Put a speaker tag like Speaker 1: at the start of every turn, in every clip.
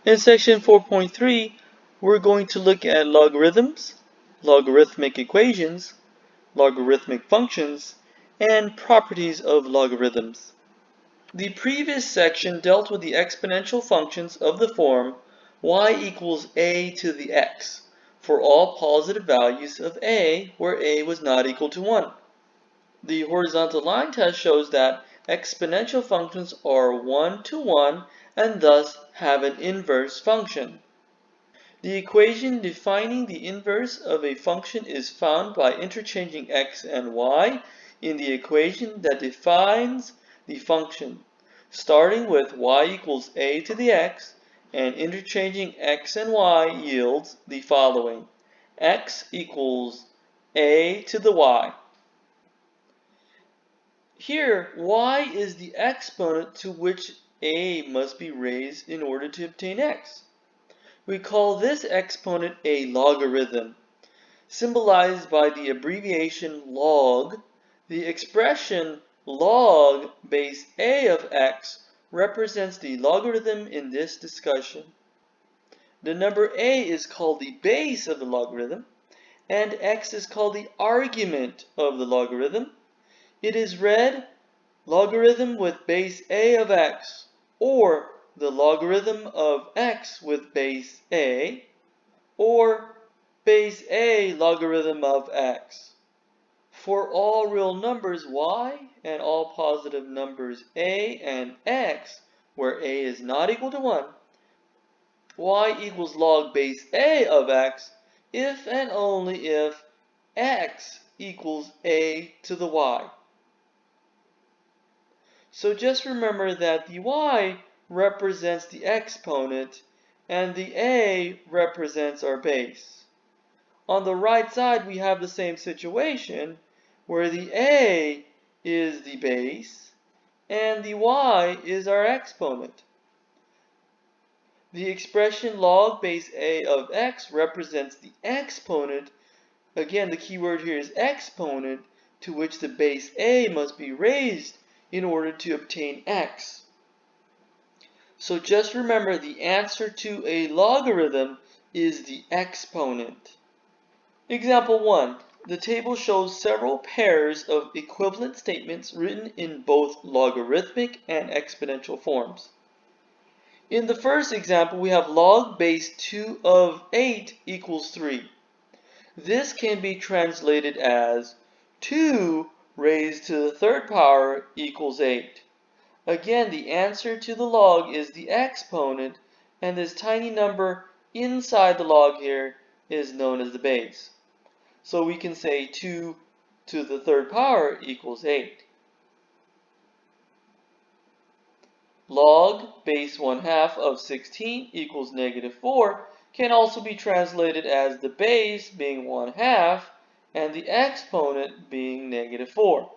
Speaker 1: In section 4.3, we're going to look at logarithms, logarithmic equations, logarithmic functions, and properties of logarithms. The previous section dealt with the exponential functions of the form y equals a to the x for all positive values of a where a was not equal to 1. The horizontal line test shows that exponential functions are one-to-one and thus have an inverse function. The equation defining the inverse of a function is found by interchanging x and y in the equation that defines the function, starting with y equals a to the x, and interchanging x and y yields the following: x equals a to the y. Here, y is the exponent to which a must be raised in order to obtain x. We call this exponent a logarithm, symbolized by the abbreviation log. The expression log base a of x represents the logarithm in this discussion. The number a is called the base of the logarithm, and x is called the argument of the logarithm. It is read logarithm with base a of x, or the logarithm of x with base a, or base a logarithm of x. For all real numbers y and all positive numbers a and x, where a is not equal to 1, y equals log base a of x if and only if x equals a to the y. So just remember that the y represents the exponent and the a represents our base. On the right side, we have the same situation where the a is the base and the y is our exponent. The expression log base a of x represents the exponent. Again, the key word here is exponent, to which the base a must be raised in order to obtain x. So just remember, the answer to a logarithm is the exponent. Example 1. The table shows several pairs of equivalent statements written in both logarithmic and exponential forms. In the first example, we have log base 2 of 8 equals 3. This can be translated as 2 raised to the third power equals 8. Again, the answer to the log is the exponent, and this tiny number inside the log here is known as the base. So we can say 2 to the third power equals 8. Log base 1/2 of 16 equals -4 can also be translated as the base being 1/2 and the exponent being -4.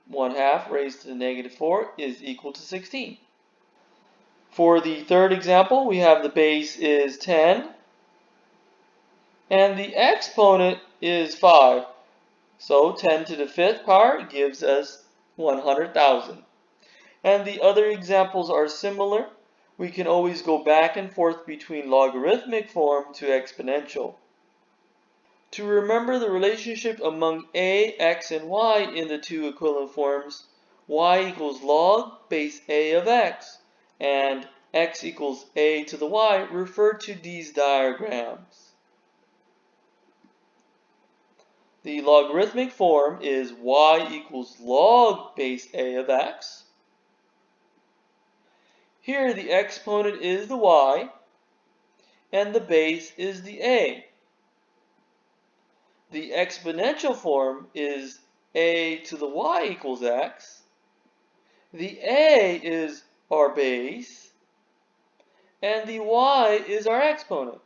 Speaker 1: 1/2 raised to the -4 is equal to 16. For the third example, we have the base is 10 and the exponent is 5. So 10 to the 5th power gives us 100,000. And the other examples are similar. We can always go back and forth between logarithmic form to exponential. To remember the relationship among a, x, and y in the two equivalent forms, y equals log base a of x, and x equals a to the y, refer to these diagrams. The logarithmic form is y equals log base a of x. Here the exponent is the y, and the base is the a. The exponential form is a to the y equals x. The a is our base, and the y is our exponent.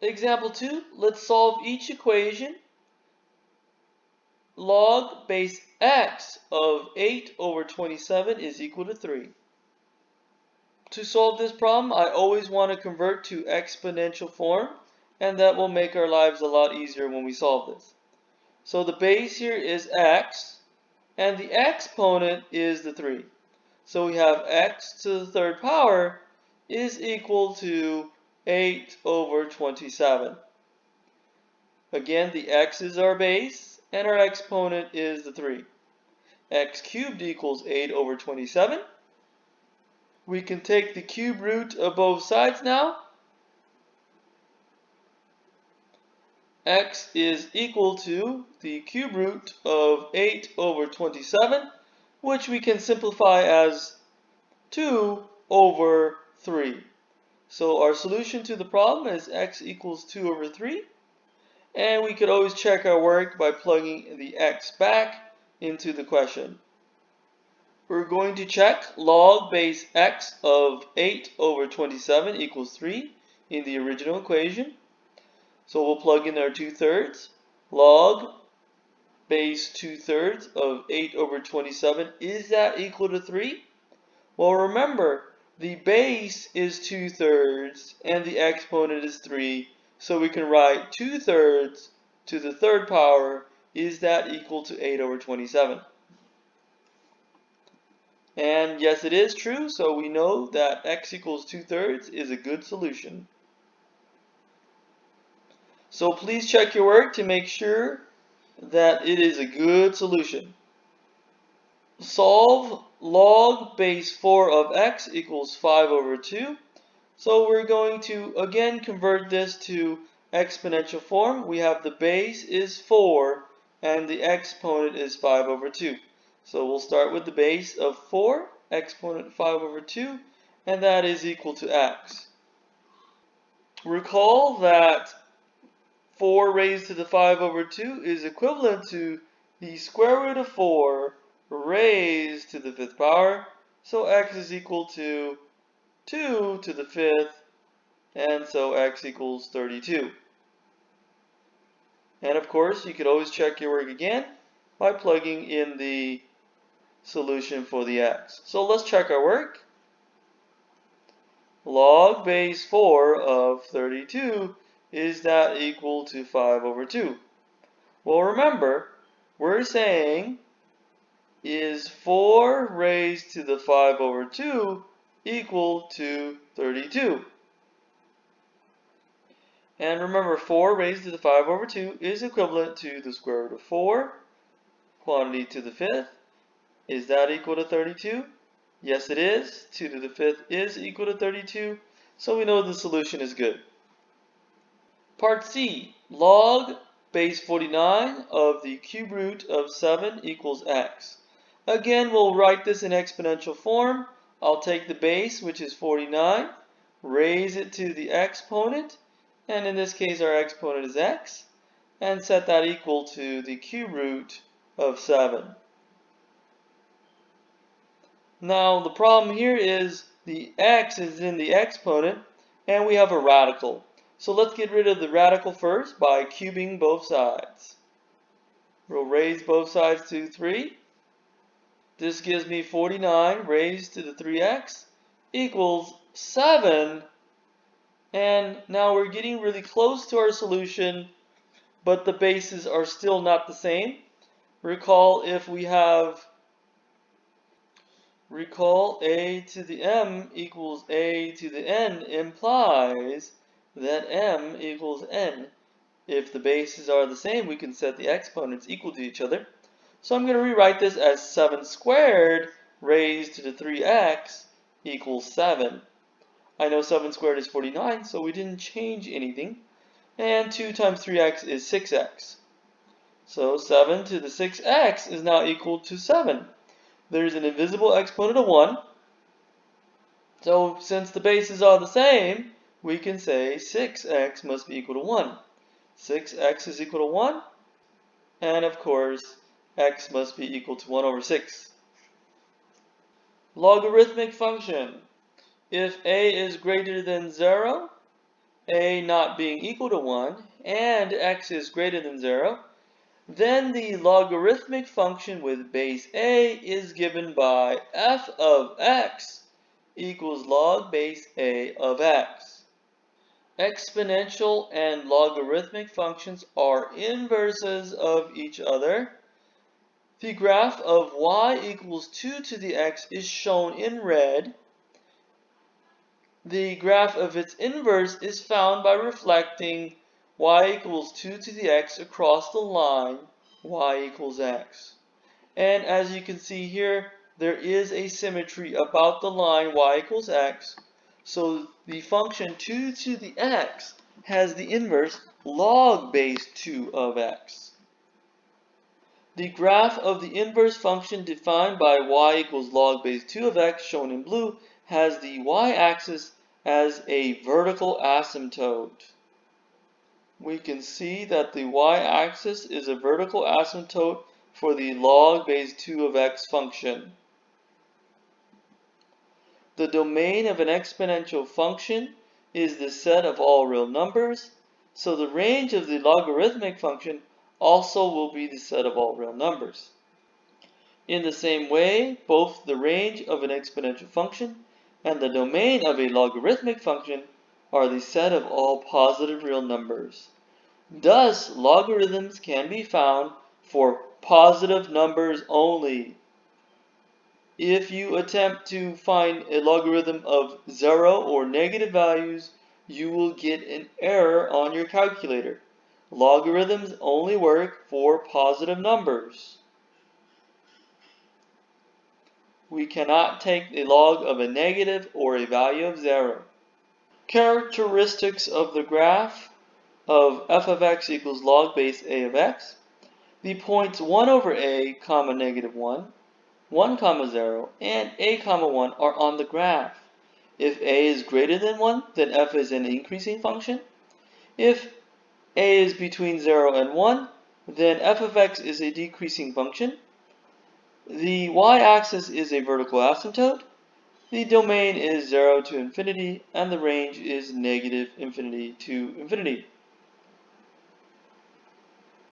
Speaker 1: Example 2, let's solve each equation. Log base x of 8 over 27 is equal to 3. To solve this problem, I always want to convert to exponential form, and that will make our lives a lot easier when we solve this. So the base here is x, and the exponent is the 3. So we have x to the third power is equal to 8 over 27. Again, the x is our base, and our exponent is the 3. X cubed equals 8 over 27. We can take the cube root of both sides now. X is equal to the cube root of 8 over 27, which we can simplify as 2 over 3. So our solution to the problem is x equals 2 over 3. And we could always check our work by plugging the x back into the question. We're going to check log base x of 8 over 27 equals 3 in the original equation. So we'll plug in our 2/3. Log base 2/3 of 8 over 27, is that equal to 3? Well, remember, the base is 2/3 and the exponent is 3. So we can write 2/3 to the third power, is that equal to 8 over 27? And yes, it is true, so we know that x equals 2/3 is a good solution. So please check your work to make sure that it is a good solution. Solve log base 4 of x equals 5 over 2. So we're going to again convert this to exponential form. We have the base is 4 and the exponent is 5 over 2. So we'll start with the base of 4, exponent 5 over 2, and that is equal to x. Recall that 4 raised to the 5 over 2 is equivalent to the square root of 4 raised to the 5th power. So x is equal to 2 to the 5th, and so x equals 32. And of course, you could always check your work again by plugging in the solution for the x. So let's check our work. Log base 4 of 32, is that equal to 5 over 2? Well, remember, we're saying is 4 raised to the 5 over 2 equal to 32? And remember, 4 raised to the 5 over 2 is equivalent to the square root of 4, quantity to the 5th. Is that equal to 32? Yes, it is. 2 to the 5th is equal to 32, so we know the solution is good. Part C, log base 49 of the cube root of 7 equals x. Again, we'll write this in exponential form. I'll take the base, which is 49, raise it to the exponent, and in this case our exponent is x, and set that equal to the cube root of 7. Now the problem here is the x is in the exponent and we have a radical. So let's get rid of the radical first by cubing both sides. We'll raise both sides to 3. This gives me 49 raised to the 3x equals 7. And now we're getting really close to our solution, but the bases are still not the same. Recall a to the m equals a to the n implies that m equals n. If the bases are the same, we can set the exponents equal to each other. So I'm going to rewrite this as 7 squared raised to the 3x equals 7. I know 7 squared is 49, so we didn't change anything. And 2 times 3x is 6x. So 7 to the 6x is now equal to 7. There's an invisible exponent of 1. So since the bases are the same, we can say 6x must be equal to 1. 6x is equal to 1. And of course, x must be equal to 1 over 6. Logarithmic function. If a is greater than 0, a not being equal to 1, and x is greater than 0, then the logarithmic function with base a is given by f of x equals log base a of x. Exponential and logarithmic functions are inverses of each other. The graph of y equals 2 to the x is shown in red. The graph of its inverse is found by reflecting y equals 2 to the x across the line y equals x. And as you can see here, there is a symmetry about the line y equals x. So the function 2 to the x has the inverse log base 2 of x. The graph of the inverse function defined by y equals log base 2 of x, shown in blue, has the y-axis as a vertical asymptote. We can see that the y-axis is a vertical asymptote for the log base 2 of x function. The domain of an exponential function is the set of all real numbers, so the range of the logarithmic function also will be the set of all real numbers. In the same way, both the range of an exponential function and the domain of a logarithmic function are the set of all positive real numbers. Thus, logarithms can be found for positive numbers only. If you attempt to find a logarithm of 0 or negative values, you will get an error on your calculator. Logarithms only work for positive numbers. We cannot take the log of a negative or a value of 0. Characteristics of the graph of f of x equals log base a of x. The points 1 over a, comma negative 1, 1, comma 0, and a, comma 1 are on the graph. If a is greater than 1, then f is an increasing function. If a is between 0 and 1, then f of x is a decreasing function. The y-axis is a vertical asymptote. The domain is 0 to infinity, and the range is negative infinity to infinity.